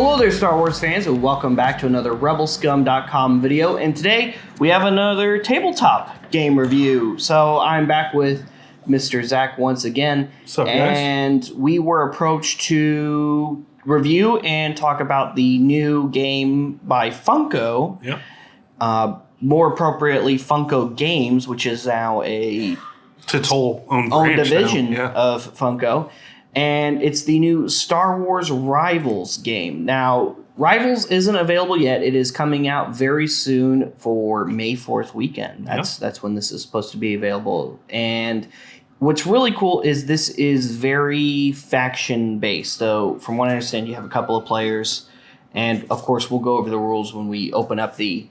Hello there, Star Wars fans, and welcome back to another Rebelscum.com video. And today we have another tabletop game review. So I'm back with Mr. Zach once again. What's up, guys? And we were approached to review and talk about the new game by Funko. Yep. More appropriately, Funko Games, which is now a own division of Funko. And it's the new Star Wars Rivals game. Now, Rivals isn't available yet. It is coming out very soon for May 4th weekend. That's when this is supposed to be available. And what's really cool is this is very faction-based. So from what I understand, you have a couple of players. And, of course, we'll go over the rules when we open up the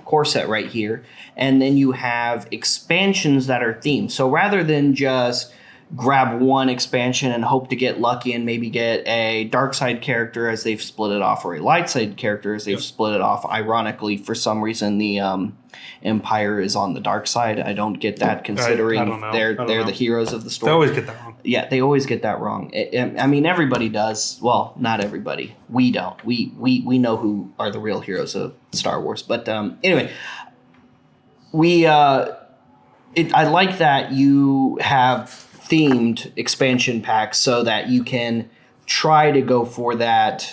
core set right here. And then you have expansions that are themed. So rather than just grab one expansion and hope to get lucky and maybe get a dark side character as they've split it off, or a light side character as they've split it off. Ironically, for some reason, the Empire is on the dark side. I don't get that, considering they're the heroes of the story. They always get that wrong. Yeah, they always get that wrong. I mean, everybody does. Well, not everybody. We don't. We know who are the real heroes of Star Wars. But anyway, I like that you have themed expansion packs so that you can try to go for that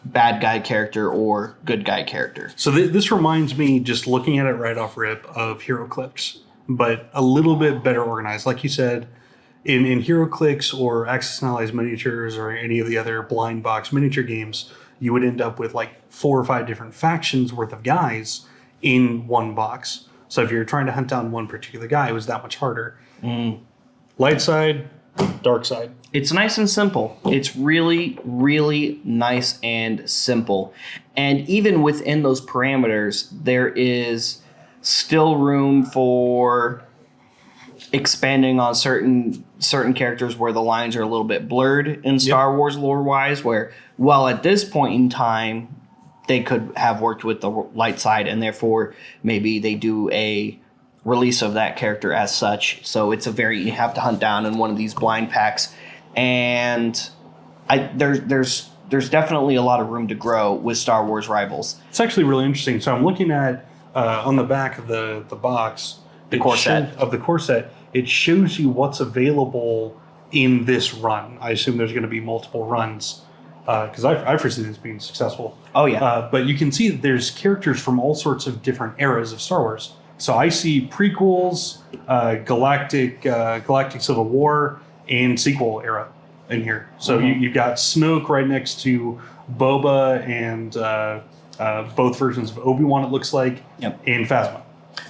bad guy character or good guy character. So this reminds me, just looking at it right off rip, of HeroClix, but a little bit better organized. Like you said, in HeroClix or Axis and Allies Miniatures or any of the other blind box miniature games, you would end up with like 4 or 5 different factions worth of guys in one box. So if you're trying to hunt down one particular guy, it was that much harder. Light side, dark side. It's nice and simple. It's really, really nice and simple. And even within those parameters, there is still room for expanding on certain characters where the lines are a little bit blurred in Star Wars lore-wise, where, well, at this point in time, they could have worked with the light side, and therefore maybe they do a release of that character as such. So it's you have to hunt down in one of these blind packs, and there's definitely a lot of room to grow with Star Wars Rivals. It's actually really interesting. So I'm looking at on the back of the box, the core set. It shows you what's available in this run. I assume there's going to be multiple runs because I foresee this being successful. Oh yeah. But you can see that there's characters from all sorts of different eras of Star Wars. So I see prequels, Galactic Civil War, and sequel era in here. So you've got Snoke right next to Boba and both versions of Obi-Wan, it looks like, and Phasma.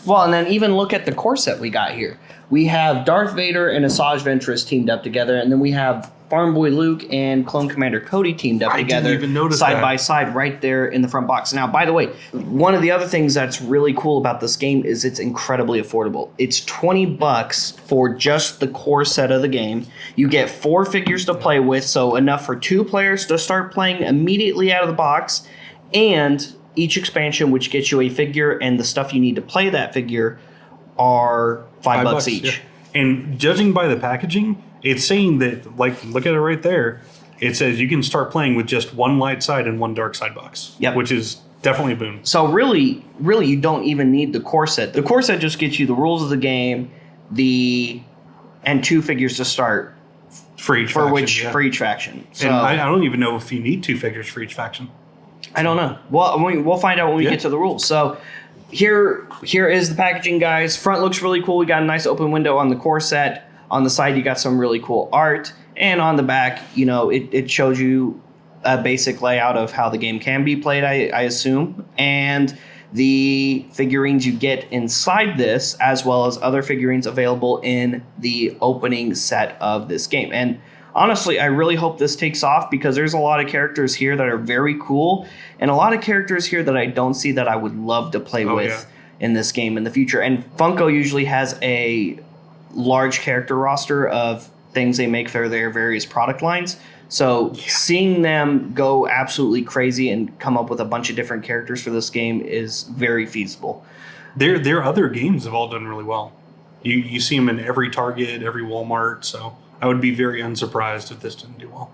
Well, and then even look at the core set we got here. We have Darth Vader and Asajj Ventress teamed up together, and then we have Farm Boy Luke and Clone Commander Cody teamed up together, didn't even notice side by side, right there in the front box. Now, by the way, one of the other things that's really cool about this game is it's incredibly affordable. It's $20 for just the core set of the game. You get 4 figures to play with, so enough for 2 players to start playing immediately out of the box, and each expansion, which gets you a figure and the stuff you need to play that figure, are $5 each. Yeah. And judging by the packaging, it's saying that, like, look at it right there. It says you can start playing with just one light side and one dark side box, which is definitely a boon. So really, you don't even need the core set. The core set just gets you the rules of the game, and 2 figures to start for each faction. So, and I don't even know if you need 2 figures for each faction. I don't know. Well, we'll find out when we get to the rules. So here is the packaging, guys. Front looks really cool. We got a nice open window on the core set. On the side, you got some really cool art. And on the back, it shows you a basic layout of how the game can be played, I assume. And the figurines you get inside this, as well as other figurines available in the opening set of this game. And honestly, I really hope this takes off, because there's a lot of characters here that are very cool, and a lot of characters here that I don't see that I would love to play with in this game in the future. And Funko usually has a large character roster of things they make for their various product lines. So seeing them go absolutely crazy and come up with a bunch of different characters for this game is very feasible. Their other games have all done really well. You see them in every Target, every Walmart, so I would be very unsurprised if this didn't do well.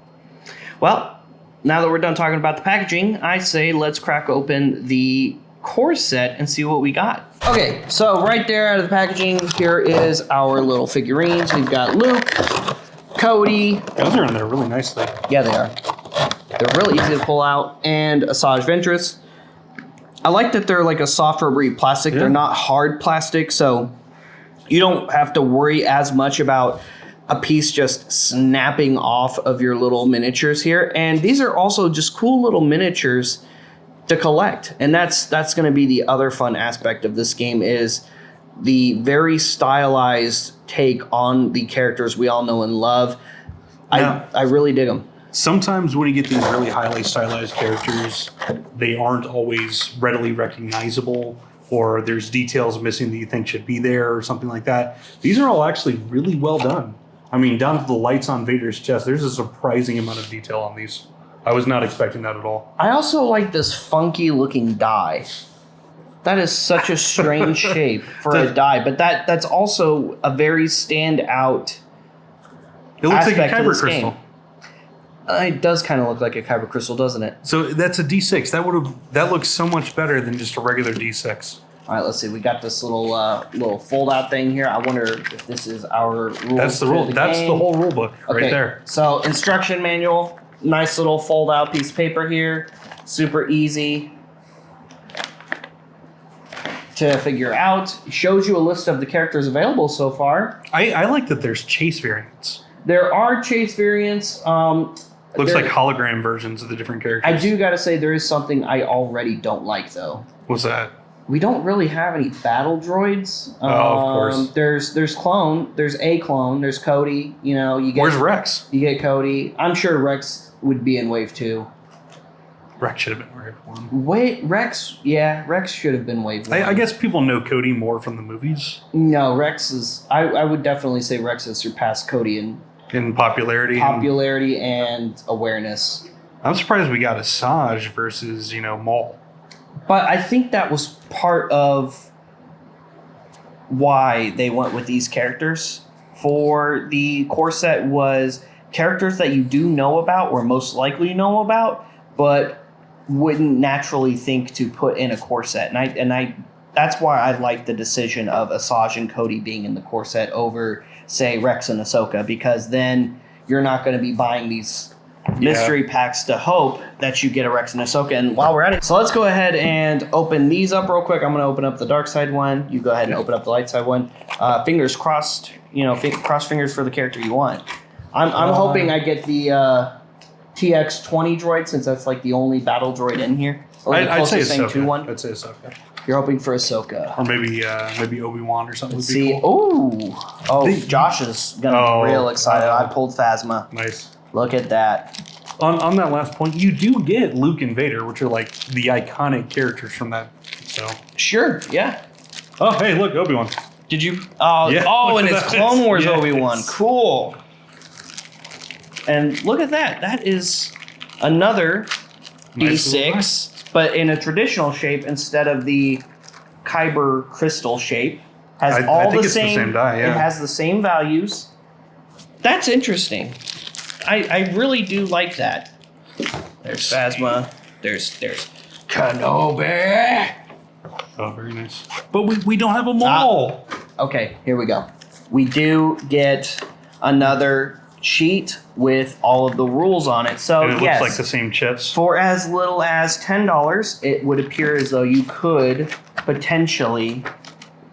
Well, now that we're done talking about the packaging, I say let's crack open the core set and see what we got. Okay, so right there out of the packaging, here is our little figurines. We've got Luke, Cody. Those are in there really nicely. Yeah, they are. They're really easy to pull out. And Asajj Ventress. I like that they're like a soft rubbery plastic. Yeah. They're not hard plastic, so you don't have to worry as much about a piece just snapping off of your little miniatures here. And these are also just cool little miniatures to collect. And that's going to be the other fun aspect of this game, is the very stylized take on the characters we all know and love. Yeah. I really dig them. Sometimes when you get these really highly stylized characters, they aren't always readily recognizable, or there's details missing that you think should be there or something like that. These are all actually really well done. I mean, down to the lights on Vader's chest, there's a surprising amount of detail on these. I was not expecting that at all. I also like this funky looking die. That is such a strange shape for a die, but that's also a very standout. It looks like a kyber crystal. Game. It does kind of look like a kyber crystal, doesn't it? So that's a D6. That looks so much better than just a regular D6. All right, let's see. We got this little fold-out thing here. I wonder if this is our rules. That's the rule. That's the whole rule book right there. So instruction manual, nice little fold-out piece of paper here. Super easy to figure out. It shows you a list of the characters available so far. I like that there's chase variants. There are chase variants. Looks like hologram versions of the different characters. I do got to say there is something I already don't like, though. What's that? We don't really have any battle droids. Of course. There's clone. There's a clone. There's Cody. You know, you get. Where's Rex? You get Cody. I'm sure Rex would be in Wave 2. Rex should have been Wave 1. Rex should have been Wave 1. I guess people know Cody more from the movies. No, Rex is. I would definitely say Rex has surpassed Cody in popularity. And awareness. I'm surprised we got Asajj versus, Maul. But I think that was part of why they went with these characters. For the core set was characters that you do know about, or most likely know about, but wouldn't naturally think to put in a core set. And I that's why I like the decision of Asajj and Cody being in the core set over, say, Rex and Ahsoka, because then you're not going to be buying these mystery packs to hope that you get a Rex and Ahsoka. And while we're at it, so let's go ahead and open these up real quick. I'm going to open up the dark side one. You go ahead and open up the light side one. Fingers crossed, cross fingers for the character you want. I'm hoping I get the TX-20 droid, since that's like the only battle droid in here. I'd say Ahsoka. I'd say Ahsoka. You're hoping for Ahsoka. Or maybe Obi-Wan or something. Let's see. Cool. Josh is going to be real excited. I pulled Phasma. Nice. Look at that. On that last point, you do get Luke and Vader, which are like the iconic characters from that. So sure, yeah. Oh, hey, look, Obi-Wan. Did you? And it's Clone Wars Obi-Wan. Cool. And look at that. That is another D6, but in a traditional shape instead of the kyber crystal shape. I think it's the same die. Yeah. It has the same values. That's interesting. I really do like that. There's Phasma. There's Kenobi. Oh, very nice. But we don't have them all. Okay, here we go. We do get another sheet with all of the rules on it. So and it looks like the same chips. For as little as $10, it would appear as though you could potentially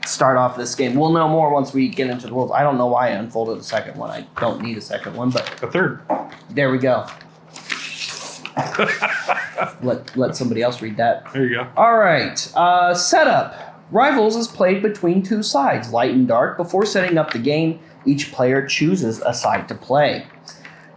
start off this game. We'll know more once we get into the rules. I don't know why I unfolded the second one. I don't need a second one, but a third. There we go. let somebody else read that. There you go. All right. Setup. Rivals is played between two sides, light and dark. Before setting up the game, each player chooses a side to play.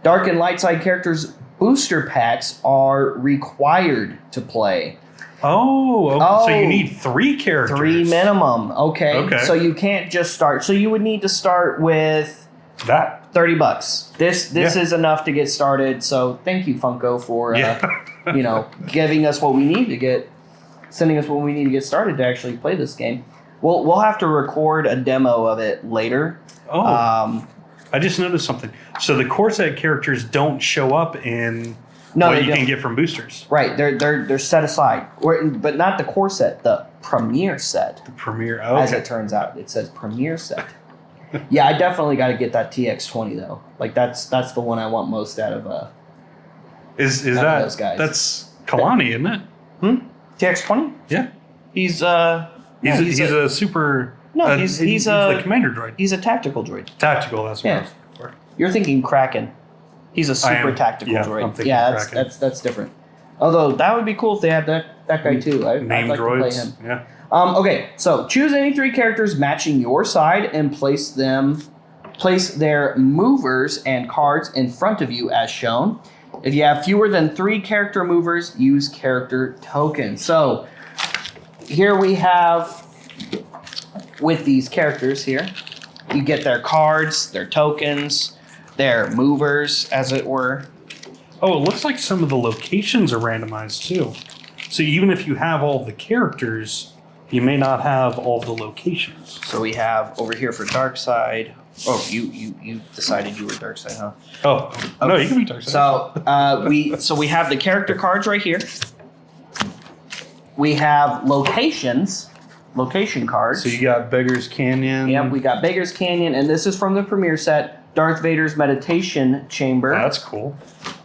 Dark and light side characters' booster packs are required to play. Oh, okay. So you need 3 characters. 3 minimum. Okay. So you can't just start. So you would need to start with that $30. This is enough to get started. So thank you, Funko, for giving us what we need to get, sending us what we need to get started to actually play this game. We'll have to record a demo of it later. Oh. I just noticed something. So the core set characters don't show up in No, what they you don't. can get from boosters. Right, they're set aside, but not the core set, the Premier set. The Premier, okay. As it turns out, it says Premier set. Yeah, I definitely got to get that TX20 though. Like that's the one I want most out of. Is out of that those guys. That's Kalani, isn't it? TX20? Yeah. He's a super. No, he's the commander droid. He's a tactical droid. Tactical. That's what I was looking for. You're thinking Kraken. He's a super tactical droid. I'm thinking Kraken. That's different. Although that would be cool if they had that guy too. I'd Name like droids. to play him. Yeah. Okay, so choose any 3 characters matching your side and place their movers and cards in front of you as shown. If you have fewer than 3 character movers, use character tokens. So here we have, with these characters here, you get their cards, their tokens, their movers, as it were. Oh, it looks like some of the locations are randomized too. So even if you have all the characters, you may not have all the locations. So we have over here for dark side. Oh, you decided you were dark side, huh? Oh, no, you can be dark side. So we have the character cards right here. We have location cards. So you got Beggar's Canyon. Yep, we got Beggar's Canyon, and this is from the Premier set. Darth Vader's Meditation Chamber. That's cool.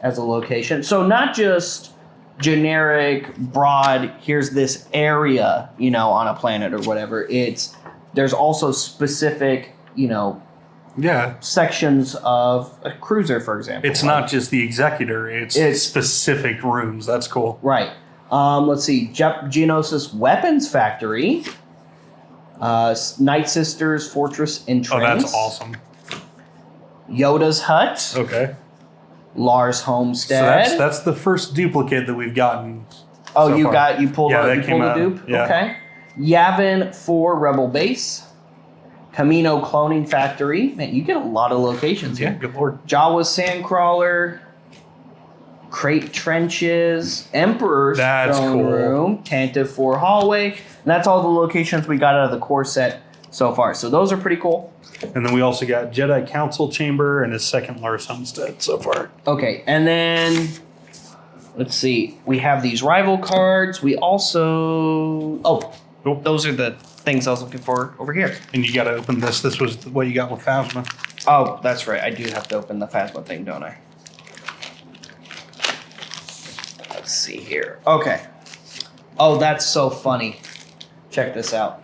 As a location. So not just generic, broad, here's this area, on a planet or whatever. There's also specific, sections of a cruiser, for example. It's not just the Executor, it's specific rooms. That's cool. Right. Let's see. Geonosis Weapons Factory. Night Sisters Fortress and Trains. Oh, that's awesome. Yoda's Hut. Okay. Lars Homestead. So that's the first duplicate that we've gotten. Oh, so you far. pulled a dupe? Yeah. Okay. Yavin 4 Rebel Base. Camino Cloning Factory. Man, you get a lot of locations here. Yeah, good lord. Jawa's Sandcrawler. Crate Trenches. Emperor's Throne Room. Tantive 4 Hallway. And that's all the locations we got out of the core set so far. So those are pretty cool. And then we also got Jedi Council Chamber and his second Lars Homestead so far. Okay, and then let's see. We have these rival cards. We also those are the things I was looking for over here. And you got to open this. This was what you got with Phasma. Oh, that's right. I do have to open the Phasma thing, don't I? Let's see here. Okay. Oh, that's so funny. Check this out.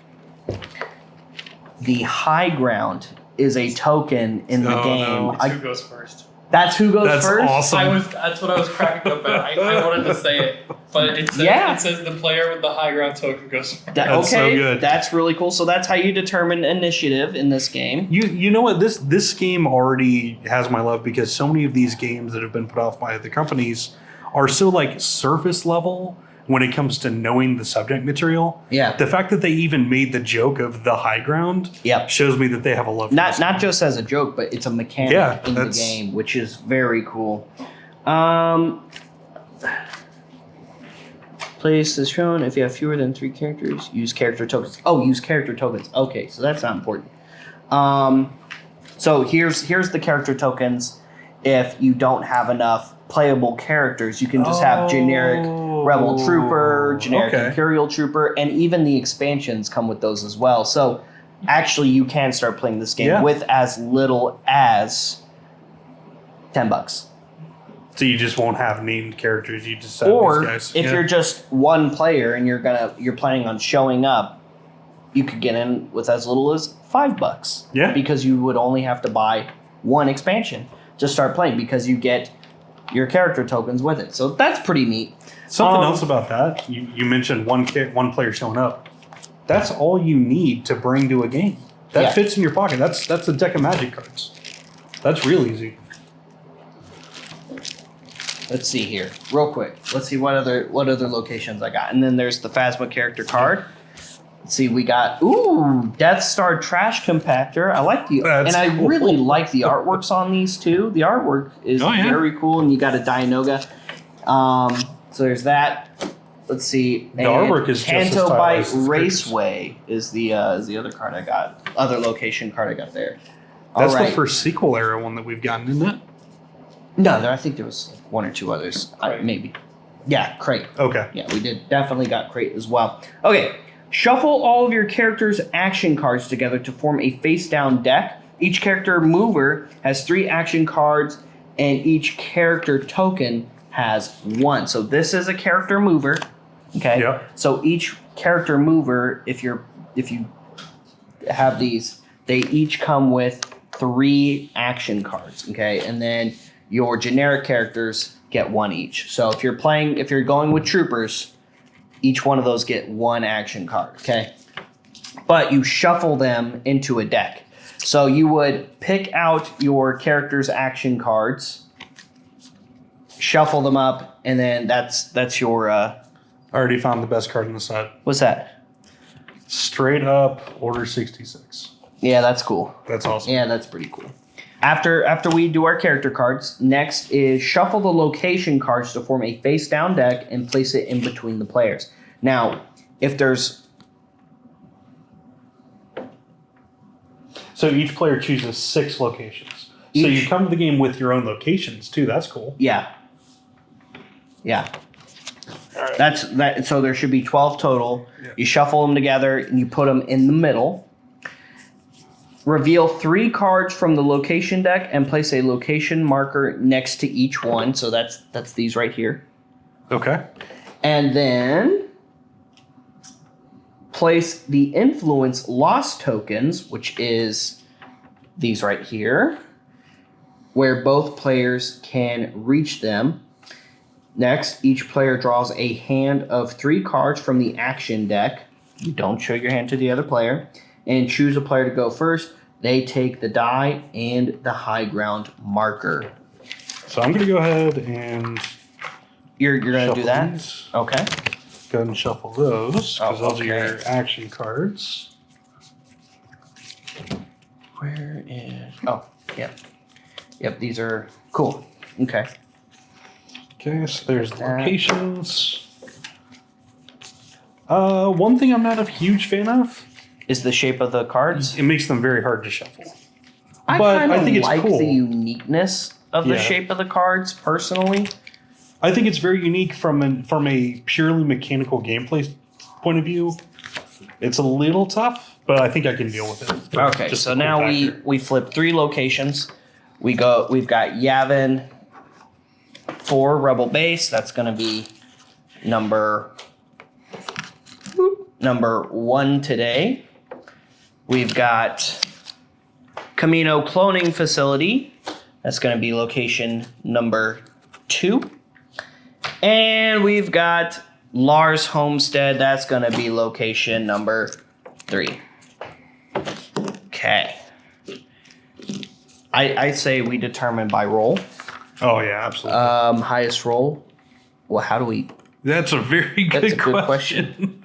The high ground is a token in the game. No. It's who goes first. That's who goes That's first? awesome. That's what I was cracking up at. I wanted to say it, but it says the player with the high ground token goes first. That's so good. That's really cool. So that's how you determine initiative in this game. You know what? This game already has my love because so many of these games that have been put off by other companies are so like surface level when it comes to knowing the subject material. Yeah. The fact that they even made the joke of the high ground shows me that they have a love for this Not game. just as a joke, but it's a mechanic in the game, which is very cool. Place is shown. If you have fewer than 3 characters, use character tokens. Oh, use character tokens. Okay, so that's not important. So here's the character tokens. If you don't have enough playable characters, you can just have generic Rebel Trooper, generic Imperial Trooper, and even the expansions come with those as well. So actually you can start playing this game with as little as $10. So you just won't have named characters, you just have Or these guys. if you're just one player and you're planning on showing up, you could get in with as little as $5. Yeah. Because you would only have to buy one expansion to start playing because you get your character tokens with it. So that's pretty neat. Something else about that, you mentioned one player showing up. That's all you need to bring to a game. That fits in your pocket. That's a deck of Magic cards. That's real easy. Let's see here, real quick. Let's see what other locations I got. And then there's the Phasma character card. Let's see, we got Death Star Trash Compactor. I like I really like the artworks on these too. The artwork is very cool, and you got a Dianoga. So there's that. Let's see. The artwork is Canto just as Bite stylized as Raceway is the other card I got. Other location card I got there. That's the first sequel era one that we've gotten, isn't it? No, I think there was one or two others, Crate. maybe. Yeah, crate. Okay. Yeah, we definitely got crate as well. Okay, shuffle all of your characters' action cards together to form a face-down deck. Each character mover has 3 action cards, and each character token has 1. So this is a character mover. Okay. Yep. So each character mover, if you have these, they each come with 3 action cards. Okay, and then your generic characters get 1 each. So if you're going with troopers, each one of those get 1 action card. Okay, but you shuffle them into a deck. So you would pick out your character's action cards, shuffle them up, and then that's your. I already found the best card in the set. What's that? Straight up Order 66. Yeah, that's cool. That's awesome. Yeah, that's pretty cool. After we do our character cards, next is shuffle the location cards to form a face-down deck and place it in between the players. Now, if there's... So each player chooses 6 locations. So you come to the game with your own locations too. That's cool. Yeah. Yeah. That's that. So there should be 12 total. Yeah. You shuffle them together and you put them in the middle. Reveal 3 cards from the location deck and place a location marker next to each one. So that's these right here. Okay. And then place the influence loss tokens, which is these right here, where both players can reach them. Next, each player draws a hand of 3 cards from the action deck. You don't show your hand to the other player. And choose a player to go first. They take the die and the high ground marker. So I'm going to go ahead and... You're going to do that? These. Okay. Go ahead and shuffle those, because those are okay. your action cards. Where is... Oh, yeah. Yep, these are cool. Okay. Okay, so there's the locations. One thing I'm not a huge fan of, Is the shape of the cards? it makes them very hard to shuffle. I but kind I of think it's like cool. the uniqueness of the Yeah. shape of the cards, personally. I think it's very unique from a purely mechanical gameplay point of view. It's a little tough, but I think I can deal with it. Okay, Just so a cool now factor. we flip 3 locations. We've got Yavin for Rebel Base. That's going to be number 1 today. We've got Camino Cloning Facility. That's going to be location number 2. And we've got Lars Homestead. That's going to be location number 3. Okay. I say we determine by roll. Oh yeah, absolutely. Highest roll. Well, how do we? That's a very good That's a good question.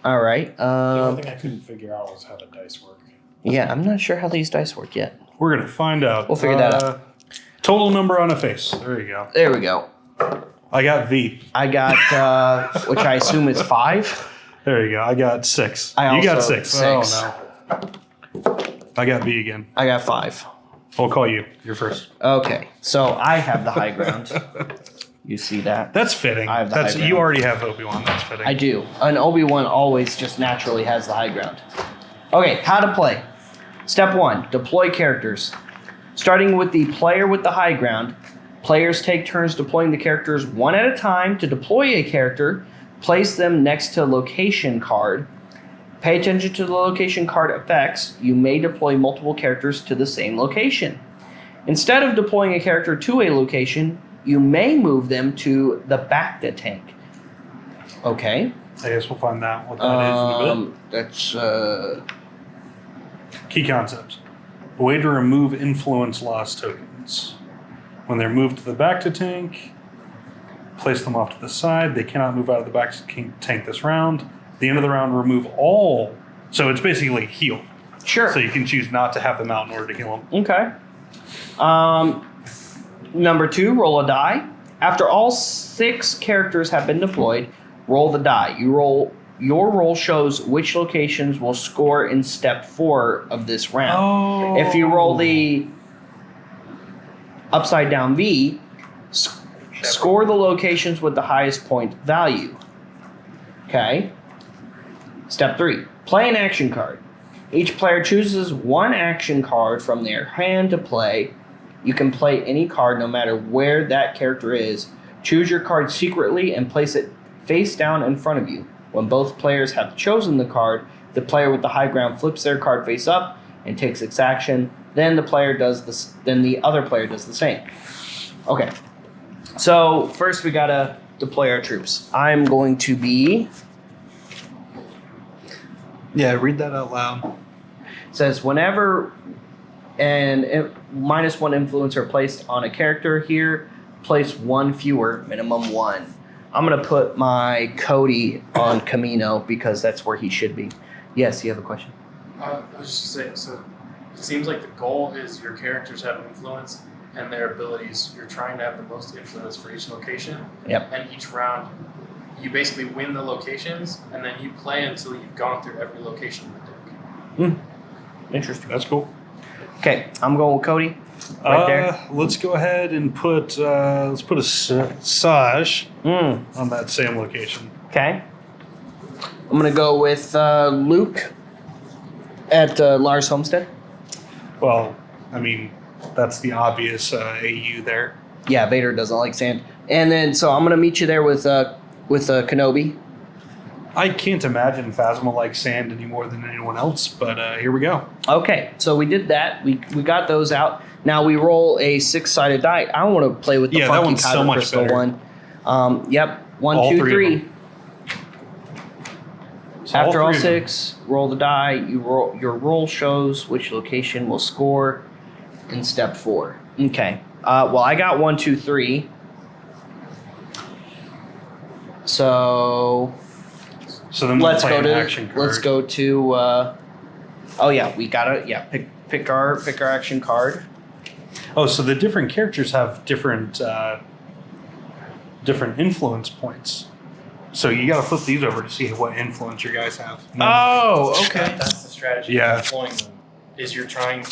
All right. The only thing I couldn't figure out was how the dice work. Yeah, I'm not sure how these dice work yet. We're gonna find out. We'll figure that out. Total number on a face. There you go. There we go. I got V. I got, which I assume is 5. There you go. I got 6. I You got also 6. 6. Oh no. I got V again. I got 5. I'll call you. You're first. Okay, so I have the high ground. You see that? That's fitting. I have the high That's ground. you already have Obi-Wan. That's fitting. I do. An Obi-Wan always just naturally has the high ground. Okay, how to play. Step 1, deploy characters. Starting with the player with the high ground, players take turns deploying the characters one at a time. To deploy a character, place them next to a location card. Pay attention to the location card effects. You may deploy multiple characters to the same location. Instead of deploying a character to a location, you may move them to the back to tank. Okay. I guess we'll find out what that is in a bit. That's Key concepts. A way to remove influence loss tokens. When they're moved to the back to tank, place them off to the side. They cannot move out of the back to tank this round. At the end of the round, remove all. So it's basically heal. sure. So you can choose not to have them out in order to heal them. Okay. Number 2, roll a die. After all 6 characters have been deployed, roll the die. Your roll shows which locations will score in step 4 of this round. Oh. If you roll the upside down V, Score the locations with the highest point value. Okay. Step 3. Play an action card. Each player chooses one action card from their hand to play. You can play any card no matter where that character is. Choose your card secretly and place it face down in front of you. When both players have chosen the card, the player with the high ground flips their card face up and takes its action. Then the other player does the same. Okay. So first we gotta deploy our troops. I'm going to be. Yeah, read that out loud. It says whenever -1 influence are placed on a character here, place one fewer, minimum 1. I'm gonna put my Cody on Camino because that's where he should be. Yes, you have a question? I was just saying, so it seems like the goal is your characters have influence and their abilities. You're trying to have the most influence for each location. Yep. And each round, you basically win the locations, and then you play until you've gone through every location in the deck. Interesting. That's cool. Okay, I'm going with Cody. Right there. Let's go ahead and put a Saj on that same location. Okay. I'm gonna go with Luke at Lars Homestead. Well, I mean, that's the obvious AU there. Yeah, Vader doesn't like sand. And then, so I'm gonna meet you there with Kenobi. I can't imagine Phasma likes sand any more than anyone else, but here we go. Okay, so we did that. We got those out. Now we roll a 6-sided die. I want to play with the that funky one's so Kyber much crystal better. one. Yep, 1, All 2, three 3. of them. So After all three of them. 6, roll the die. Your roll shows which location will score in step 4. Okay. Well, I got 1, 2, 3. So then we'll let's play go an to. action card. Let's go to. Oh yeah, we gotta pick our action card. Oh, so the different characters have different influence points. So you got to flip these over to see what influence your guys have. Oh, okay. That's the strategy Yeah. of deploying them. Is you're trying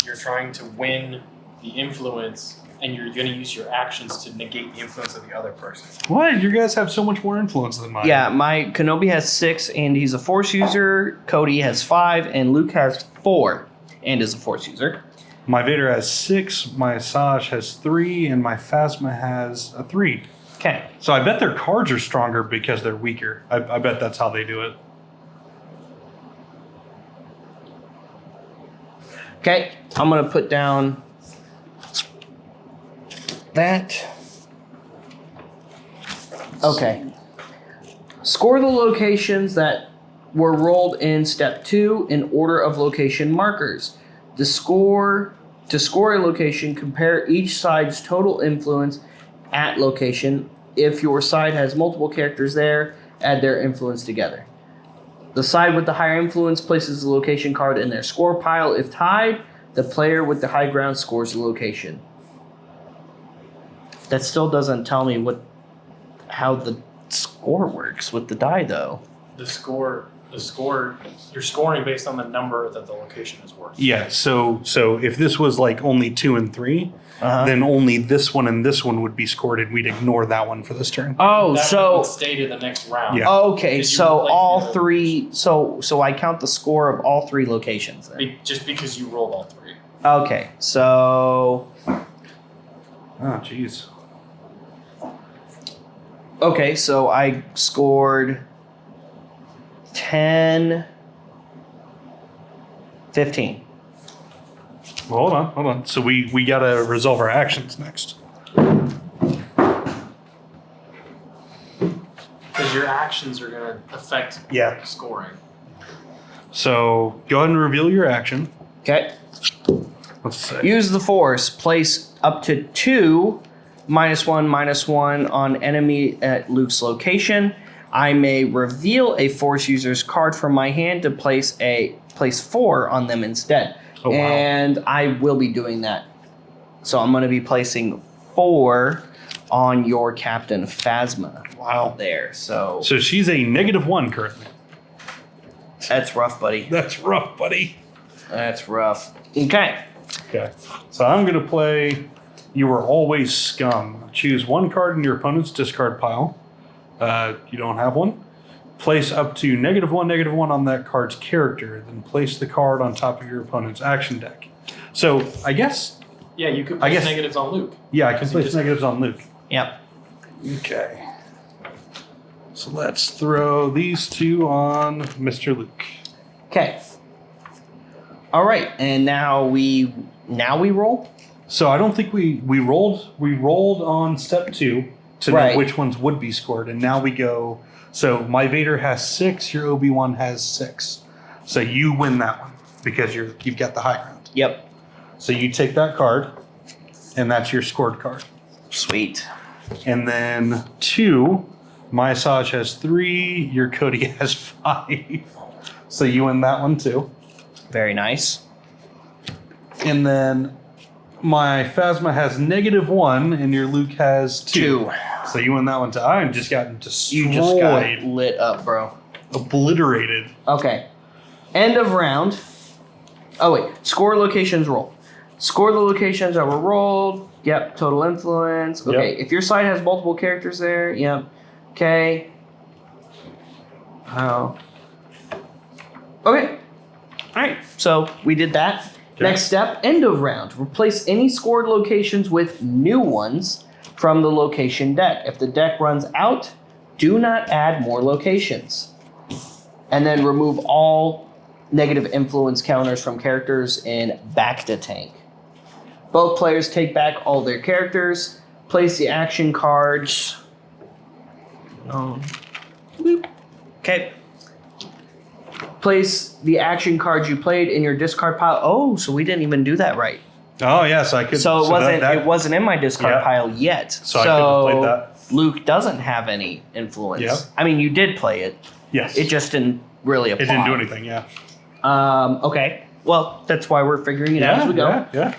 to win the influence, and you're going to use your actions to negate the influence of the other person. What? You guys have so much more influence than mine. Yeah, my Kenobi has 6 and he's a Force user. Cody has 5 and Luke has 4 and is a Force user. My Vader has 6, my Saj has 3, and my Phasma has a 3. Okay. So I bet their cards are stronger because they're weaker. I bet that's how they do it. Okay, I'm gonna put down that. Okay. Score the locations that were rolled in step 2 in order of location markers. To score a location, compare each side's total influence at location. If your side has multiple characters there, add their influence together. The side with the higher influence places the location card in their score pile. If tied, the player with the high ground scores the location. That still doesn't tell me how the score works with the die, though. The score, you're scoring based on the number that the location is worth. Yeah, so if this was like only 2 and 3, then only this one and this one would be scored, and we'd ignore that one for this turn. Oh, That so would stay to the next round. Yeah. okay, Because you so replace all the other 3. So I count the score of all 3 locations then. Just because you rolled all 3. Okay, so Oh, jeez. okay, so I scored 10, 15. Well, hold on. So we got to resolve our actions next. Because your actions are going to affect Yeah. scoring. So go ahead and reveal your action. Okay. Let's say. Use the force. Place up to 2 -1/-1 on enemy at Luke's location. I may reveal a force user's card from my hand to place 4 on them instead. Oh, wow. And I will be doing that. So I'm going to be placing 4 on your Captain Phasma. Wow. There. So So she's a -1 currently. that's rough, buddy. That's rough, buddy. That's rough. Okay. Okay. So I'm going to play You are always Scum. Choose one card in your opponent's discard pile. You don't have one. Place up to -1/-1 on that card's character. Then place the card on top of your opponent's action deck. So I guess. Yeah, you could place negatives on Luke. Yeah, I can place negatives on Luke. Yep. Okay. So let's throw these two on Mr. Luke. Okay. All right, and now we roll. So I don't think we rolled on step 2 to know which ones would be scored, and now we go. So my Vader has 6, your Obi-Wan has 6. So you win that one because you've got the high ground. Yep. So you take that card, and that's your scored card. Sweet. And then 2, my Asajj has 3, your Cody has 5. So you win that one too. Very nice. And then my Phasma has -1, and your Luke has 2. So you win that one too. I just got destroyed. You just got lit up, bro. Obliterated. Okay. End of round. Oh, wait. Score locations roll. Score the locations that were rolled. Yep. Total influence. Okay. If your side has multiple characters there. Yep. Okay. Oh. Okay. All right. So we did that. Okay. Next step, end of round. Replace any scored locations with new ones from the location deck. If the deck runs out, do not add more locations. And then remove all negative influence counters from characters in back to tank. Both players take back all their characters. Place the action cards. Okay. Place the action cards you played in your discard pile. Oh, so we didn't even do that right. Oh yeah, so I could. So it wasn't in my discard pile yet. So I could have played that. Luke doesn't have any influence. Yep. I mean, you did play it. Yes. It just didn't really apply. It didn't do anything. Yeah. Okay. Well, that's why we're figuring it out as we go. Yeah.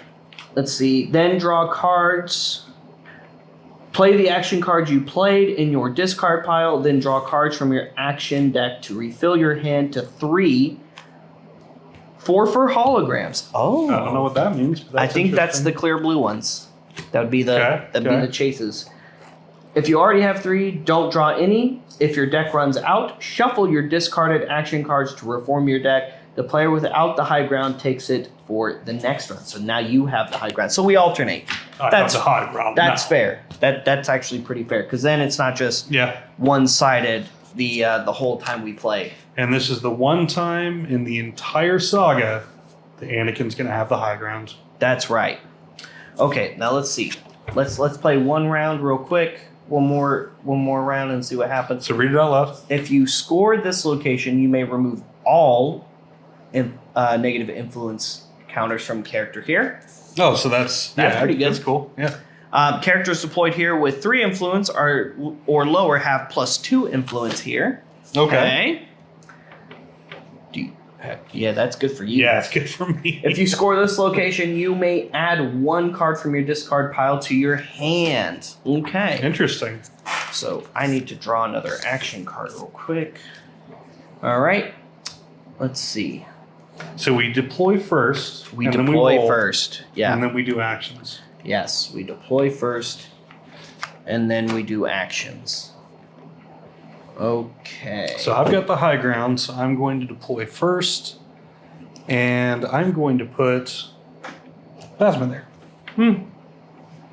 Let's see. Then draw cards. Play the action cards you played in your discard pile. Then draw cards from your action deck to refill your hand to 3. 4 for holograms. Oh. I don't know what that means. But I think that's the clear blue ones. That would be the be the chases. If you already have 3, don't draw any. If your deck runs out, shuffle your discarded action cards to reform your deck. The player without the high ground takes it for the next run. So now you have the high ground. So we alternate. That's the high ground. That's fair. That's actually pretty fair because then it's not just one-sided the whole time we play. And this is the one time in the entire saga that Anakin's going to have the high ground. That's right. Okay, now let's see. Let's play one round real quick. One more round and see what happens. So read it out loud. If you score this location, you may remove all negative influence counters from character here. Oh, so that's pretty good. That's cool. Yeah. Characters deployed here with 3 influence or lower have +2 influence here. Okay. Yeah, that's good for you. Yeah, it's good for me. If you score this location, you may add 1 card from your discard pile to your hand. Okay. Interesting. So I need to draw another action card real quick. All right. Let's see. So we deploy first. We deploy first. Yeah. And then we do actions. Yes, we deploy first, and then we do actions. Okay. So I've got the high ground, so I'm going to deploy first, and I'm going to put Phasma there.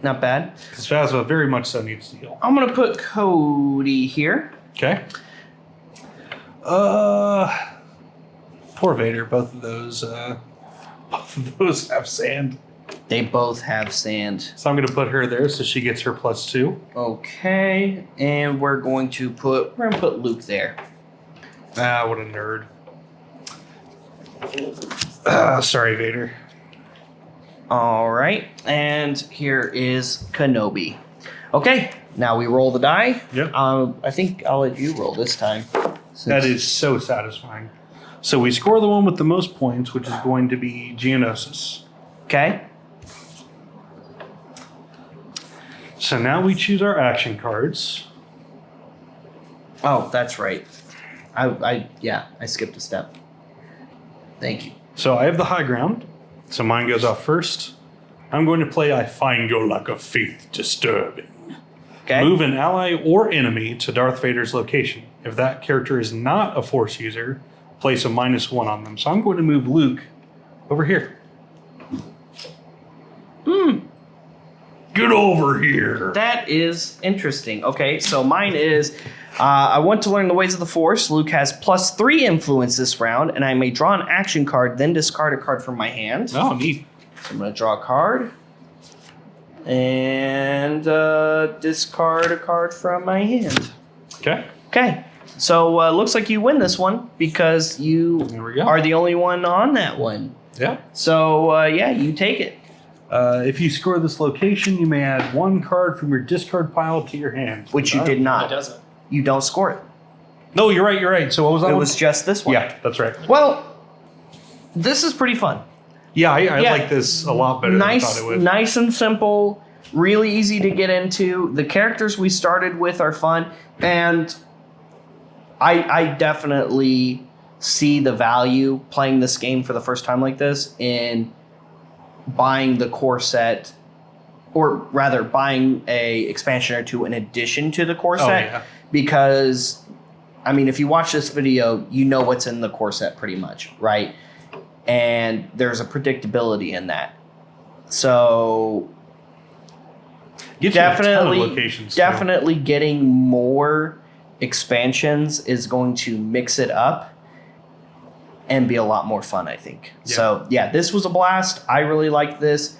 Not bad. Because Phasma very much so needs to heal. I'm going to put Cody here. Okay. Poor Vader. Both of those have sand. They both have sand. So I'm going to put her there so she gets her +2. Okay, and we're going to put Luke there. Ah, what a nerd. Sorry, Vader. All right, and here is Kenobi. Okay, now we roll the die. Yep. I think I'll let you roll this time. That is so satisfying. So we score the one with the most points, which is going to be Geonosis. Okay. So now we choose our action cards. Oh, that's right. I skipped a step. Thank you. So I have the high ground. So mine goes off first. I'm going to play I Find Your Lack of Faith Disturbing. Okay. Move an ally or enemy to Darth Vader's location. If that character is not a Force user, place a -1 on them. So I'm going to move Luke over here. Get over here. That is interesting. Okay, so mine is I want to learn the ways of the Force. Luke has +3 influence this round, and I may draw an action card, then discard a card from my hand. Oh, neat. So I'm going to draw a card and discard a card from my hand. Okay. Okay, so looks like you win this one because you There we go. are the only one on that one. Yeah. So, yeah, you take it. If you score this location, you may add 1 card from your discard pile to your hand. Which you did It not. doesn't. You don't score it. No, you're right. So what was that It one? was just this one. Yeah, that's right. Well, this is pretty fun. Yeah, I Yeah. like this a lot better than I thought it would. Nice and simple, really easy to get into. The characters we started with are fun, and I definitely see the value playing this game for the first time like this in buying the core set, or rather buying a expansion or two in addition to the core set. Yeah. Because, I mean, if you watch this video, you know what's in the core set pretty much, right? And there's a predictability in that. So Gets you a ton of locations, too. definitely getting more expansions is going to mix it up and be a lot more fun, I think. Yeah. So yeah, this was a blast. I really liked this.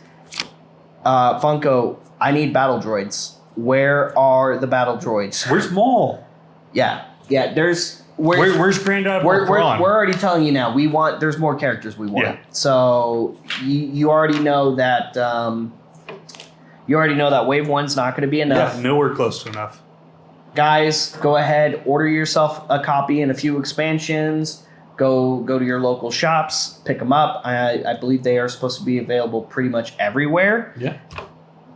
Funko, I need battle droids. Where are the battle droids? Where's Maul? Yeah. There's Where's Grand Admiral we're Thrawn? already telling you now. There's more characters we want. Yeah. So you already know that Wave 1's not going to be enough. Yeah, nowhere close to enough. Guys, go ahead, order yourself a copy and a few expansions. Go to your local shops, pick them up. I believe they are supposed to be available pretty much everywhere. Yeah.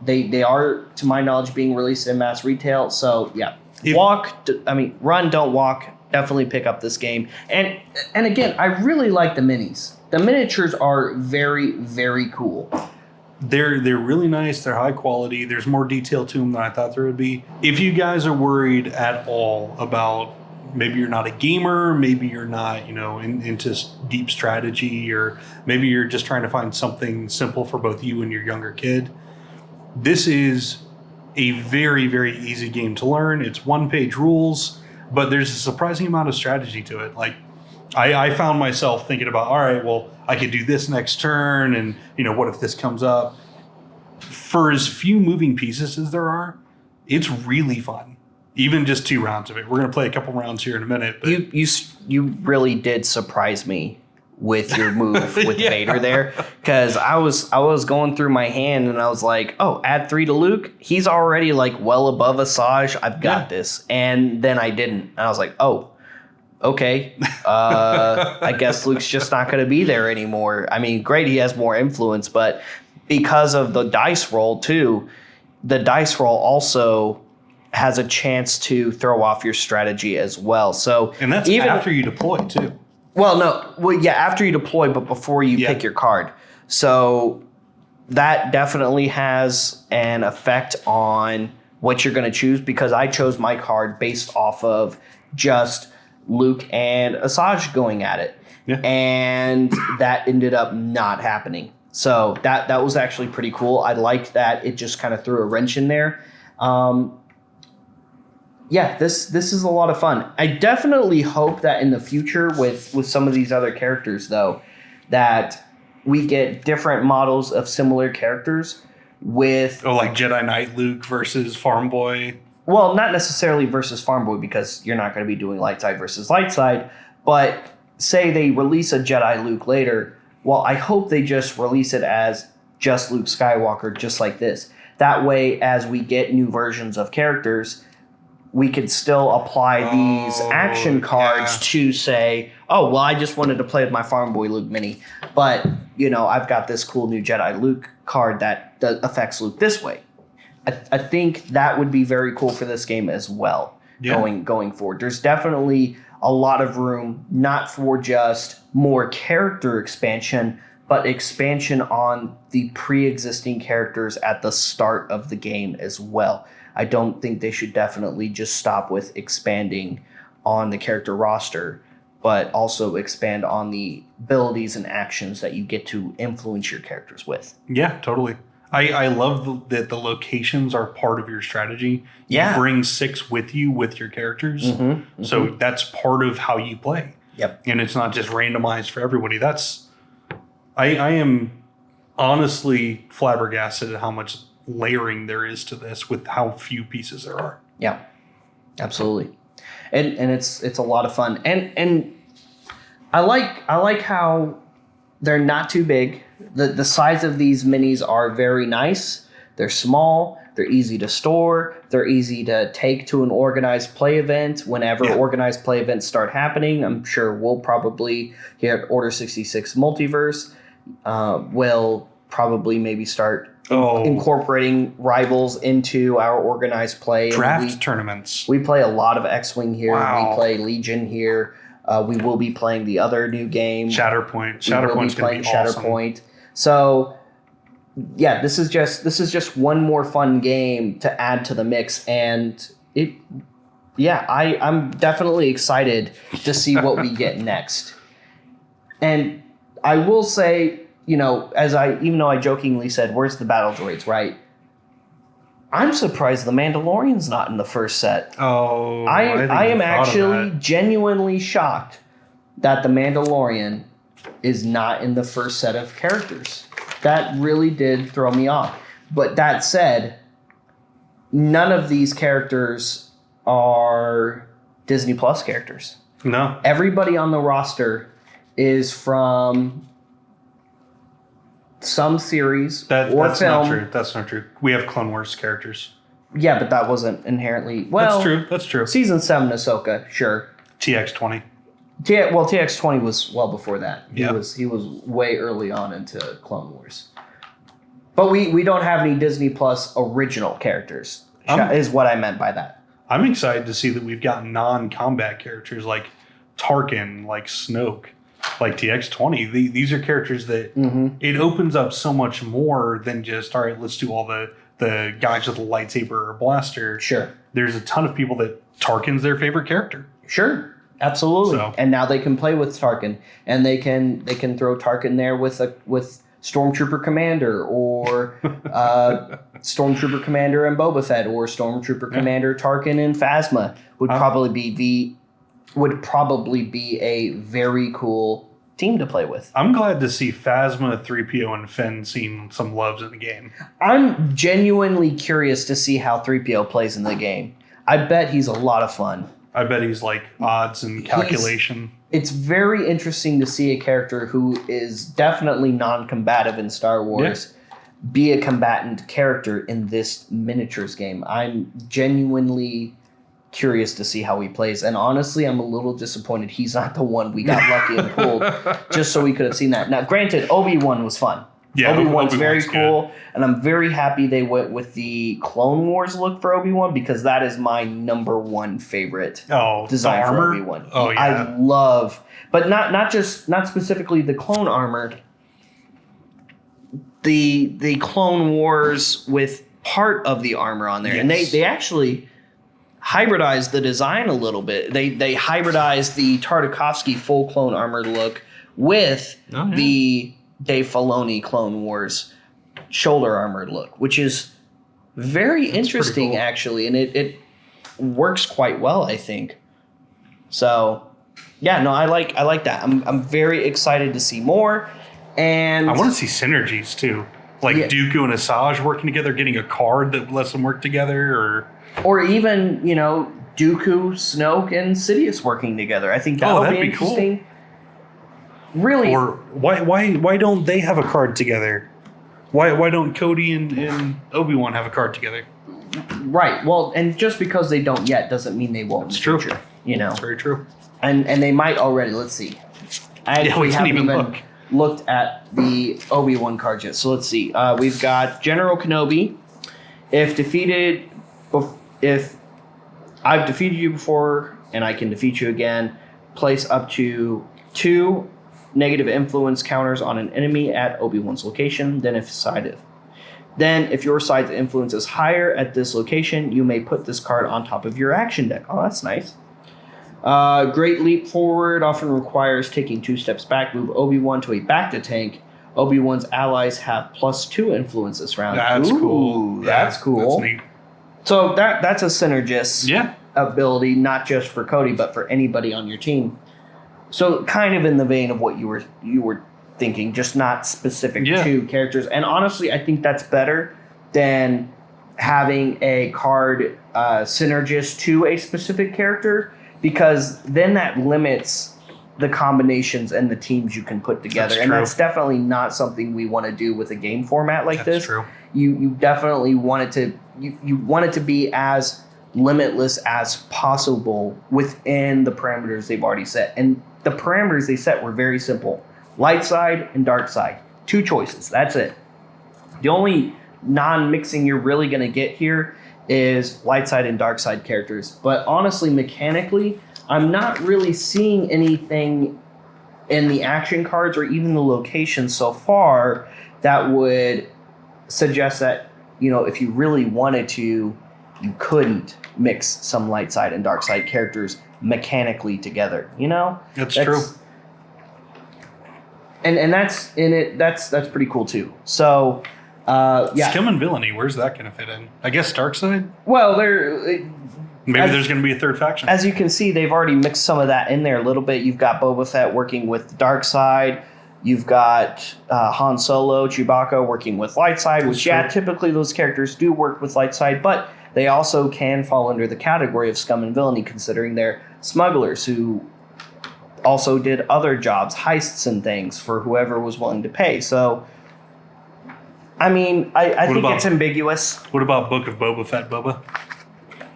They are, to my knowledge, being released in mass retail. So yeah, run, don't walk. Definitely pick up this game. And again, I really like the minis. The miniatures are very, very cool. They're really nice. They're high quality. There's more detail to them than I thought there would be. If you guys are worried at all about maybe you're not a gamer, maybe you're not, into deep strategy, or maybe you're just trying to find something simple for both you and your younger kid, this is a very, very easy game to learn. It's 1-page rules, but there's a surprising amount of strategy to it. Like, I found myself thinking about, all right, well, I could do this next turn, and what if this comes up? For as few moving pieces as there are, it's really fun. Even just 2 rounds of it. We're going to play a couple rounds here in a minute. But You really did surprise me with your move with Yeah. Vader there, because I was going through my hand and I was like, oh, add 3 to Luke. He's already like well above Asajj. I've got this, and then I didn't. And I was like, oh. Okay, I guess Luke's just not going to be there anymore. I mean, great, he has more influence, but because of the dice roll too, the dice roll also has a chance to throw off your strategy as well. So, and that's even after you deploy too. After you deploy, but before you pick your card. So that definitely has an effect on what you're going to choose, because I chose my card based off of just Luke and Asajj going at it. Yeah. And that ended up not happening. So that was actually pretty cool. I liked that. It just kind of threw a wrench in there. This is a lot of fun. I definitely hope that in the future with some of these other characters, though, that we get different models of similar characters with... like Jedi Knight Luke versus Farm Boy. Well, not necessarily versus Farm Boy, because you're not going to be doing light side versus light side, but say they release a Jedi Luke later, well, I hope they just release it as just Luke Skywalker, just like this. That way, as we get new versions of characters, we could still apply these action cards to say, oh, well, I just wanted to play with my Farm Boy Luke mini, but, I've got this cool new Jedi Luke card that affects Luke this way. I think that would be very cool for this game as well, going forward. There's definitely a lot of room, not for just more character expansion, but expansion on the pre-existing characters at the start of the game as well. I don't think they should definitely just stop with expanding on the character roster, but also expand on the abilities and actions that you get to influence your characters with. Yeah, totally. I love that the locations are part of your strategy. Yeah. You bring 6 with you with your characters. So that's part of how you play. Yep. And it's not just randomized for everybody. I am honestly flabbergasted at how much layering there is to this with how few pieces there are. Yeah, absolutely. And it's a lot of fun. And I like how they're not too big. The size of these minis are very nice. They're small. They're easy to store. They're easy to take to an organized play event. Whenever organized play events start happening, I'm sure we'll probably here at Order 66 Multiverse will probably maybe start incorporating rivals into our organized play. Draft tournaments. We play a lot of X-Wing here. Wow. We play Legion here. We will be playing the other new game. Shatterpoint. Shatterpoint's going to be awesome. Shatterpoint. So, yeah, this is just one more fun game to add to the mix, and I'm definitely excited to see what we get next. And I will say, even though I jokingly said, "Where's the battle droids?" Right? I'm surprised the Mandalorian's not in the first set. Oh, I am actually genuinely shocked that the Mandalorian is not in the first set of characters. That really did throw me off. But that said, none of these characters are Disney Plus characters. No. Everybody on the roster is from some series or that's film. Not true. That's not true. We have Clone Wars characters. Yeah, but that wasn't inherently... Well, That's true. Season 7 Ahsoka, sure. TX20. TX20 was well before that. He was way early on into Clone Wars. But we don't have any Disney Plus original characters, is what I meant by that. I'm excited to see that we've got non-combat characters like Tarkin, like Snoke, like TX20. These are characters that it opens up so much more than just, all right, let's do all the guys with a lightsaber or blaster. Sure. There's a ton of people that Tarkin's their favorite character. Sure. Absolutely. So. And now they can play with Tarkin, and they can throw Tarkin there with Stormtrooper Commander or Stormtrooper Commander and Boba Fett, or Stormtrooper Commander Tarkin and Phasma would probably be a very cool team to play with. I'm glad to see Phasma, 3PO, and Finn seeing some loves in the game. I'm genuinely curious to see how 3PO plays in the game. I bet he's a lot of fun. I bet he's like odds and calculation. It's very interesting to see a character who is definitely non-combative in Star Wars be a combatant character in this miniatures game. I'm genuinely curious to see how he plays. And honestly, I'm a little disappointed he's not the one we got lucky and pulled just so we could have seen that. Now, granted, Obi-Wan was fun. Yeah, Obi-Wan's very cool, good. And I'm very happy they went with the Clone Wars look for Obi-Wan, because that is my number one favorite design for Obi-Wan. Oh yeah, I love, but not specifically the clone armor. The Clone Wars with part of the armor on there, and they actually hybridized the design a little bit. They hybridized the Tartakovsky full clone armor look with the Dave Filoni Clone Wars shoulder armored look, which is very interesting, cool. Actually, and it works quite well, I think. So, yeah, no, I like that. I'm very excited to see more, and I want to see synergies too, like Dooku and Asajj working together, getting a card that lets them work together, or even Dooku, Snoke, and Sidious working together. I think that'll be interesting. Cool. Really? Or why don't they have a card together? Why don't Cody and Obi-Wan have a card together? Right. Well, and just because they don't yet doesn't mean they won't. It's true. Future, It's very true. And they might already. Let's see. I actually haven't even looked at the Obi-Wan cards yet. So let's see. We've got General Kenobi. If I've defeated you before and I can defeat you again, place up to 2 negative influence counters on an enemy at Obi-Wan's location than if side. Then, if your side's influence is higher at this location, you may put this card on top of your action deck. Oh, that's nice. Great Leap Forward often requires taking 2 steps back. Move Obi-Wan to a back-to tank. Obi-Wan's allies have +2 influence this round. That's cool. That's cool. That's neat. So that's a synergist Yeah. ability, not just for Cody, but for anybody on your team. So kind of in the vein of what you were thinking, just not specific to characters. And honestly, I think that's better than having a card synergist to a specific character, because then that limits the combinations and the teams you can put together. And that's definitely not something we want to do with a game format like this. True. You definitely want it to you want it to be as limitless as possible within the parameters they've already set. And the parameters they set were very simple. Light side and dark side. 2 choices. That's it. The only non-mixing you're really going to get here is light side and dark side characters. But honestly, mechanically, I'm not really seeing anything in the action cards or even the locations so far that would suggest that, if you really wanted to, you couldn't mix some light side and dark side characters mechanically together. That's true. And that's in it. That's pretty cool too. So, yeah. Scum and Villainy, where's that going to fit in? I guess dark side? Well, Maybe there's going to be a third faction. As you can see, they've already mixed some of that in there a little bit. You've got Boba Fett working with the dark side. You've got Han Solo, Chewbacca working with light side, which, typically those characters do work with light side, but they also can fall under the category of Scum and Villainy, considering they're smugglers who also did other jobs, heists and things for whoever was willing to pay. So, I mean, I think it's ambiguous. What about Book of Boba Fett, Boba?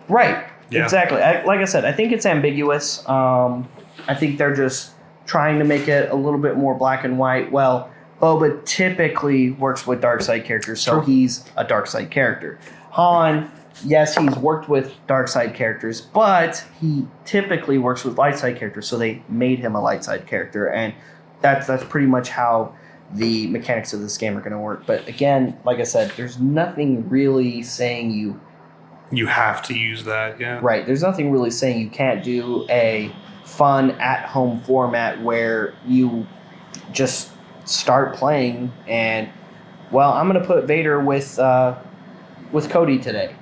Right. Yeah. Exactly. Like I said, I think it's ambiguous. I think they're just trying to make it a little bit more black and white. Well, Boba typically works with dark side characters, so he's a dark side character. Han, yes, he's worked with dark side characters, but he typically works with light side characters, so they made him a light side character, and that's pretty much how the mechanics of this game are going to work. But again, like I said, there's nothing really saying you have to use that, yeah. Right. There's nothing really saying you can't do a fun at-home format where you just start playing and, well, I'm going to put Vader with Cody today.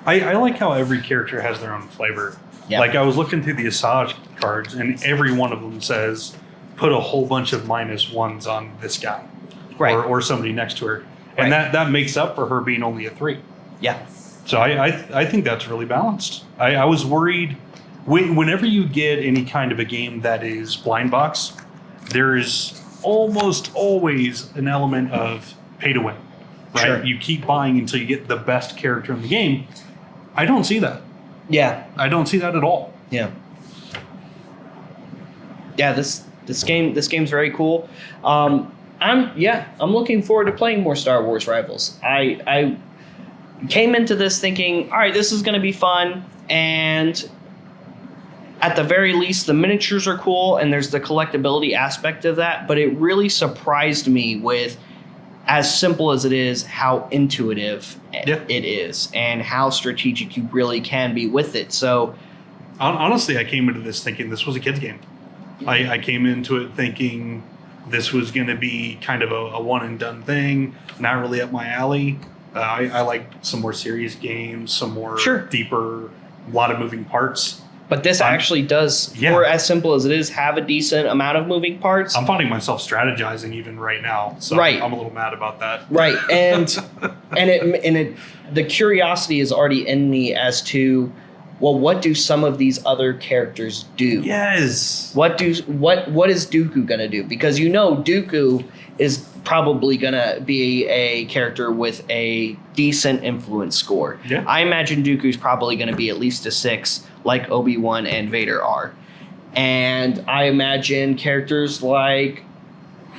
I like how every character has their own flavor. Yeah. Like, I was looking through the Asajj cards, and every one of them says, put a whole bunch of -1s on this guy. Right. Or somebody next to her. And that makes up for her being only a 3. Yeah. So I think that's really balanced. I was worried whenever you get any kind of a game that is blind box, there is almost always an element of pay to win. Right? Sure. You keep buying until you get the best character in the game. I don't see that. Yeah. I don't see that at all. Yeah. Yeah, this game's very cool. I'm looking forward to playing more Star Wars Rivals. I came into this thinking, all right, this is going to be fun, and at the very least, the miniatures are cool, and there's the collectability aspect of that, but it really surprised me with, as simple as it is, how intuitive it is, and how strategic you really can be with it. So, honestly, I came into this thinking this was a kid's game. I came into it thinking this was going to be kind of a one-and-done thing, not really up my alley. I like some more serious games, some more deeper, a lot of moving parts. But this actually does, for as simple as it is, have a decent amount of moving parts. I'm finding myself strategizing even right now, so I'm a little mad about that. Right, and the curiosity is already in me as to, well, what do some of these other characters do? Yes. What is Dooku gonna do? Because Dooku is probably gonna be a character with a decent influence score. Yeah. I imagine Dooku's probably gonna be at least a 6, like Obi-Wan and Vader are. And I imagine characters like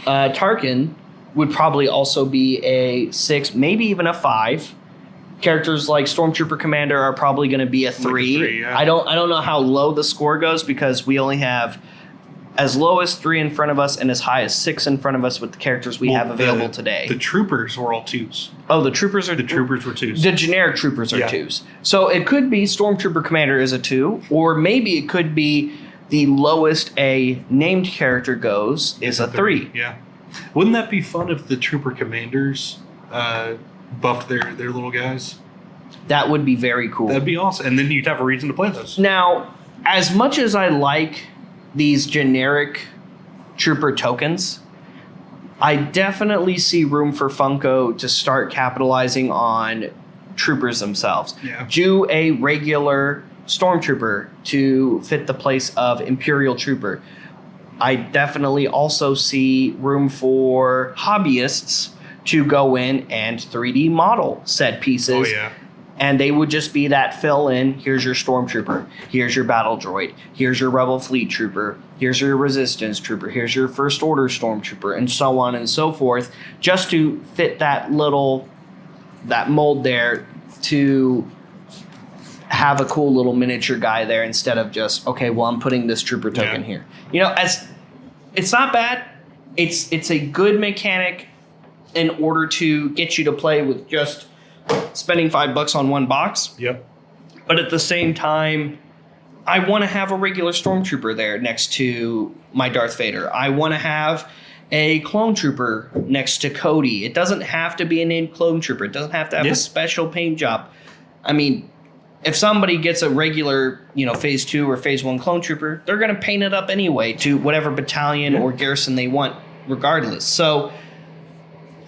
Tarkin would probably also be a 6, maybe even a 5. Characters like Stormtrooper Commander are probably going to be a 3. Like a 3, yeah. I don't know how low the score goes because we only have as low as 3 in front of us and as high as 6 in front of us with the characters we have available today. The troopers were all 2s. Oh, the troopers were 2s. The generic troopers are 2s. So it could be Stormtrooper Commander is a 2, or maybe it could be the lowest a named character goes is a 3. Yeah. Wouldn't that be fun if the trooper commanders buffed their little guys? That would be very cool. That'd be awesome. And then you'd have a reason to play those. Now, as much as I like these generic trooper tokens, I definitely see room for Funko to start capitalizing on troopers themselves. Yeah. Do a regular Stormtrooper to fit the place of Imperial Trooper. I definitely also see room for hobbyists to go in and 3D model set pieces. Oh, yeah. And they would just be that fill in. Here's your Stormtrooper. Here's your Battle Droid. Here's your Rebel Fleet Trooper. Here's your Resistance Trooper. Here's your First Order Stormtrooper, and so on and so forth, just to fit that mold there to have a cool little miniature guy there instead of just, okay, well, I'm putting this trooper token here. You know, it's not bad. It's a good mechanic in order to get you to play with just spending $5 on one box. Yep. But at the same time, I want to have a regular Stormtrooper there next to my Darth Vader. I want to have a clone trooper next to Cody. It doesn't have to be a named clone trooper. It doesn't have to have a special paint job. I mean, if somebody gets a regular, phase 2 or phase 1 clone trooper, they're going to paint it up anyway to whatever battalion or garrison they want regardless. So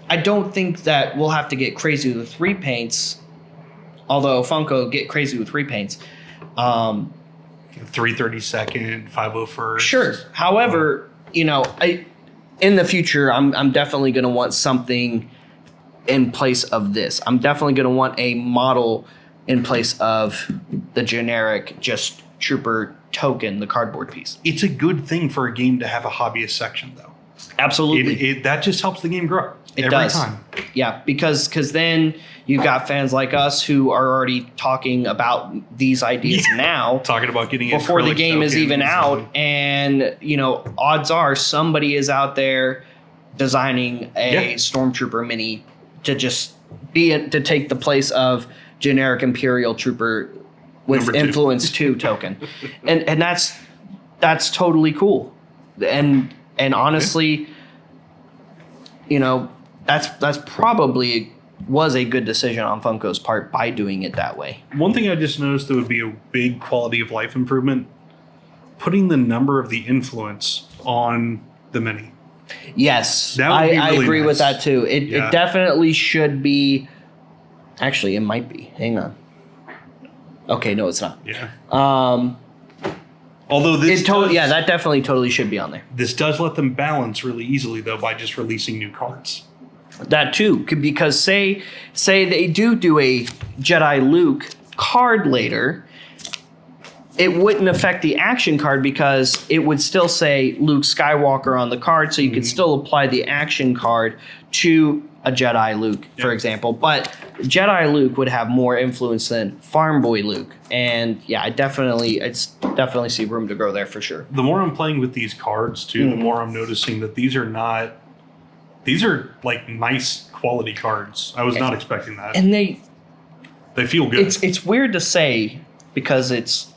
I don't think that we'll have to get crazy with repaints, although Funko get crazy with repaints. 332nd, 501st. Sure. However, in the future, I'm definitely going to want something in place of this. I'm definitely going to want a model in place of the generic just trooper token, the cardboard piece. It's a good thing for a game to have a hobbyist section, though. Absolutely. That just helps the game grow every time. Yeah, because then you've got fans like us who are already talking about these ideas now. Talking about getting before the game is even out. And, odds are somebody is out there designing a Stormtrooper mini to just to take the place of generic Imperial Trooper with Influence 2 token. And that's totally cool. And honestly, that's probably was a good decision on Funko's part by doing it that way. One thing I just noticed that would be a big quality of life improvement, putting the number of the influence on the mini. Yes, I agree with that too. It definitely should be. Actually, it might be. Hang on. Okay, no, it's not. Yeah. Although that definitely totally should be on there. This does let them balance really easily, though, by just releasing new cards. That too, because say they do a Jedi Luke card later, it wouldn't affect the action card because it would still say Luke Skywalker on the card, so you could still apply the action card to a Jedi Luke, for example. But Jedi Luke would have more influence than Farm Boy Luke, and I definitely see room to grow there for sure. The more I'm playing with these cards too, the more I'm noticing that these are like nice quality cards. I was not expecting that, and they feel good. It's weird to say because it's.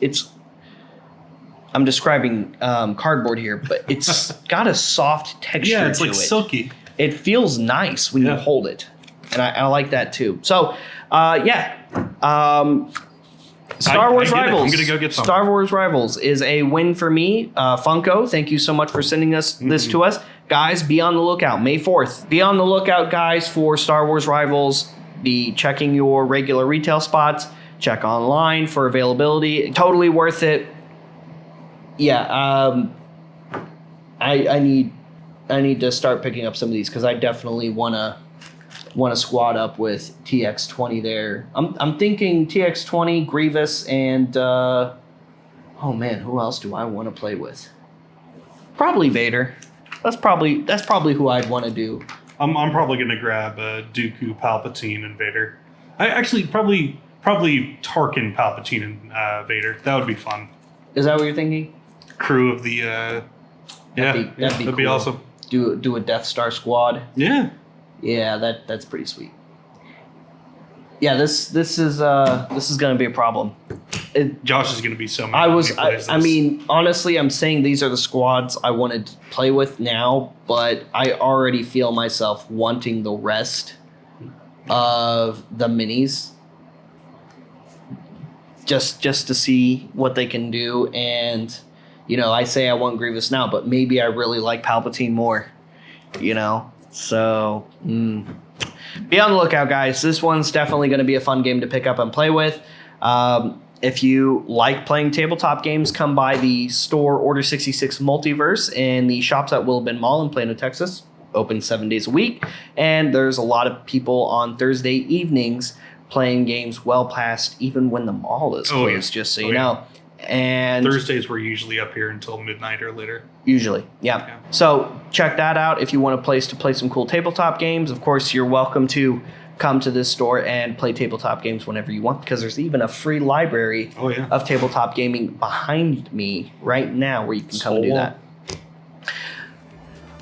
I'm describing cardboard here, but it's got a soft texture. Yeah, it's to like silky. It feels nice when you hold it, and I like that too. So, Star Wars Rivals. I'm gonna go get some. Star Wars Rivals is a win for me. Funko, thank you so much for sending this to us, guys. Be on the lookout, May 4th. Be on the lookout, guys, for Star Wars Rivals. Be checking your regular retail spots. Check online for availability. Totally worth it. Yeah, I need to start picking up some of these because I definitely want to squad up with TX20 there. I'm thinking TX20, Grievous, and oh man, who else do I want to play with? Probably Vader. That's probably who I'd want to do. I'm probably gonna grab Dooku, Palpatine, and Vader. I actually probably Tarkin, Palpatine, and Vader. That would be fun. Is that what you're thinking? Crew of the That'd be cool. awesome. Do a Death Star squad. Yeah. Yeah, that's pretty sweet. Yeah, this is gonna be a problem. Josh is gonna be so mad. I mean, honestly, I'm saying these are the squads I wanted to play with now, but I already feel myself wanting the rest of the minis. Just to see what they can do, and I say I want Grievous now, but maybe I really like Palpatine more. So be on the lookout, guys. This one's definitely going to be a fun game to pick up and play with. If you like playing tabletop games, come by the store Order 66 Multiverse in the shops at Willowbend Mall in Plano, Texas. Open 7 days a week, and there's a lot of people on Thursday evenings playing games well past even when the mall is closed, just so you know. And Thursdays we're usually up here until midnight or later. Usually, yeah. So check that out if you want a place to play some cool tabletop games. Of course, you're welcome to come to this store and play tabletop games whenever you want, because there's even a free library of tabletop gaming behind me right now where you can come and do that.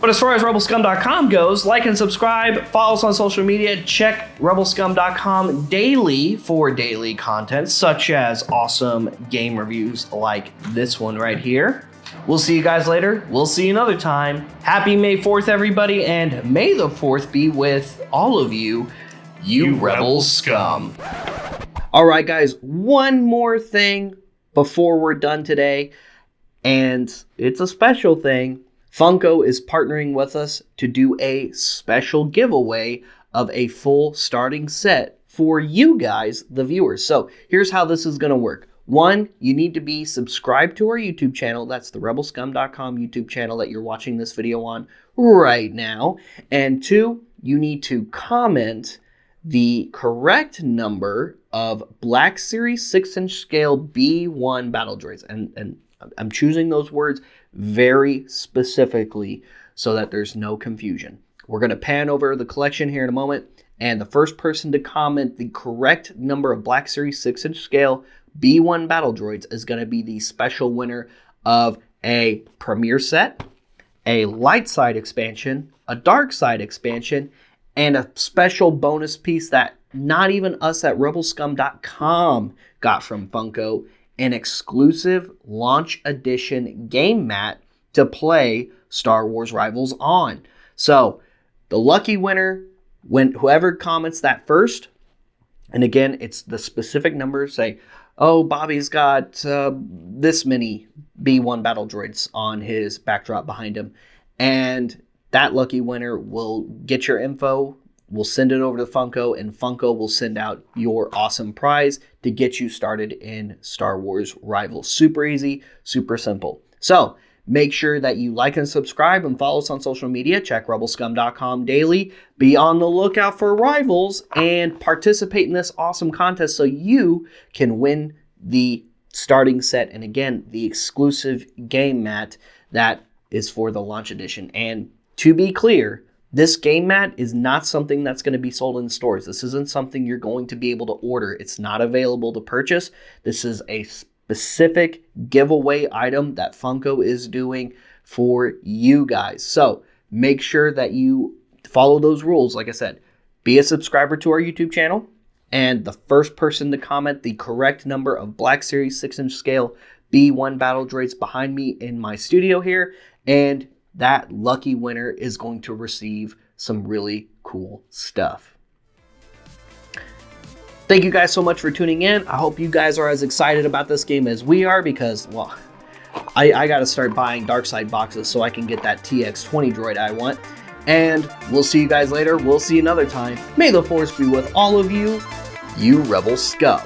But as far as Rebelscum.com goes, like and subscribe, follow us on social media, check Rebelscum.com daily for daily content, such as awesome game reviews like this one right here. We'll see you guys later. We'll see you another time. Happy May 4th, everybody, and may the 4th be with all of you, you Rebel Scum. All right, guys, one more thing before we're done today, and it's a special thing. Funko is partnering with us to do a special giveaway of a full starting set for you guys, the viewers. So here's how this is going to work. One, you need to be subscribed to our YouTube channel. That's the Rebelscum.com YouTube channel that you're watching this video on right now. And two, you need to comment the correct number of Black Series 6-inch scale B1 battle droids. And I'm choosing those words very specifically so that there's no confusion. We're going to pan over the collection here in a moment, and the first person to comment the correct number of Black Series 6-inch scale B1 battle droids is going to be the special winner of a Premier set, a Light Side expansion, a Dark Side expansion, and a special bonus piece that not even us at Rebelscum.com got from Funko, an exclusive launch edition game mat to play Star Wars Rivals on. So the lucky winner, whoever comments that first, and again, it's the specific number, say, oh, Bobby's got this many B1 battle droids on his backdrop behind him, and that lucky winner will get your info. We'll send it over to Funko, and Funko will send out your awesome prize to get you started in Star Wars Rivals. Super easy, super simple. So make sure that you like and subscribe and follow us on social media. Check Rebelscum.com daily. Be on the lookout for Rivals and participate in this awesome contest so you can win the starting set. And again, the exclusive game mat that is for the launch edition. And to be clear, this game mat is not something that's going to be sold in stores. This isn't something you're going to be able to order. It's not available to purchase. This is a specific giveaway item that Funko is doing for you guys. So make sure that you follow those rules. Like I said, be a subscriber to our YouTube channel, and the first person to comment the correct number of Black Series 6-inch scale B1 battle droids behind me in my studio here, and that lucky winner is going to receive some really cool stuff. Thank you guys so much for tuning in. I hope you guys are as excited about this game as we are, because, well, I got to start buying Dark Side boxes so I can get that TX20 droid I want. And we'll see you guys later. We'll see you another time. May the Force be with all of you, you Rebel Scum.